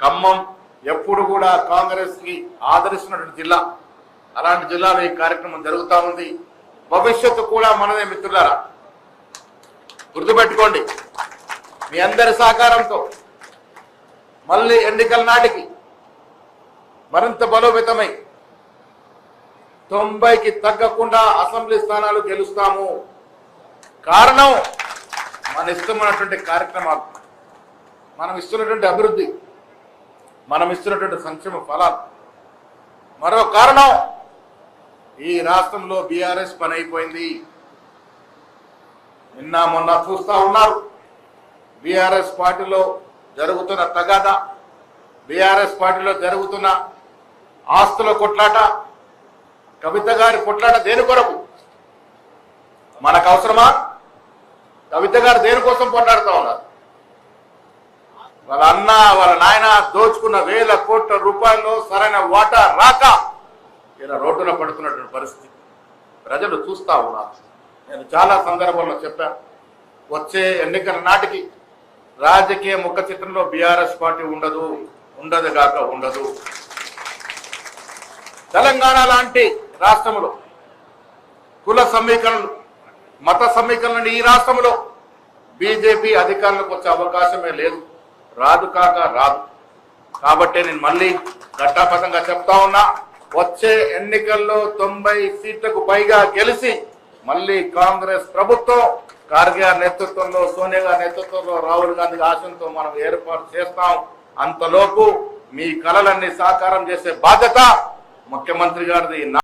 ఖమ్మం ఎప్పుడు కూడా కాంగ్రెస్ కి ఆదరిస్తున్నటువంటి జిల్లా. అలాంటి జిల్లాలో ఈ కార్యక్రమం జరుగుతూ ఉంది. భవిష్యత్తు కూడా మనదే మిత్రులారా, గుర్తుపెట్టుకోండి. మీ అందరి సహకారంతో మళ్ళీ ఎన్నికల నాటికి మరింత బలోపేతమై 90కి తగ్గకుండా అసెంబ్లీ స్థానాలు గెలుస్తాము. కారణం మన ఇష్టమైనటువంటి కార్యక్రమాలు, మనం ఇస్తున్నటువంటి అభివృద్ధి, మనం ఇస్తున్నటువంటి సంక్షేమ ఫలాలు. మరో కారణం, ఈ రాష్ట్రంలో బీఆర్ఎస్ పని అయిపోయింది. నిన్న మొన్న చూస్తూ ఉన్నారు బీఆర్ఎస్ పార్టీలో జరుగుతున్న తగాదా, బీఆర్ఎస్ పార్టీలో జరుగుతున్న ఆస్తుల కొట్లాట, కవిత గారి కొట్లాట దేని కొరకు? మనకు అవసరమా? కవిత గారు దేనికోసం పోరాడుతూ ఉన్నారు? వాళ్ళ అన్న వాళ్ళ నాయన దోచుకున్న వేల కోట్ల రూపాయల్లో సరైన వాటా రాక ఇలా రోడ్డున పడుతున్నటువంటి పరిస్థితి ప్రజలు చూస్తూ ఉన్నారు. నేను చాలా సందర్భంలో చెప్పాను, వచ్చే ఎన్నికల నాటికి రాజకీయ ముఖ చిత్రంలో బీఆర్ఎస్ పార్టీ ఉండదు గాక ఉండదు. తెలంగాణ లాంటి రాష్ట్రంలో కుల సమీకరణలు, మత సమీకరణలు ఈ రాష్ట్రంలో బీజేపీ అధికారంలోకి వచ్చే అవకాశమే లేదు, రాదు కాక రాదు. కాబట్టి నేను మళ్ళీ ఘట్టాపథంగా చెప్తా ఉన్నా, వచ్చే ఎన్నికల్లో 90 సీట్లకు పైగా గెలిచి మళ్ళీ కాంగ్రెస్ ప్రభుత్వం ఖార్గే నేతృత్వంలో, సోనియా గారి నేతృత్వంలో, రాహుల్ గాంధీ ఆశయంతో మనం ఏర్పాటు చేస్తాం. అంతలోపు మీ కలలన్నీ సాకారం చేసే బాధ్యత ముఖ్యమంత్రి గారిది.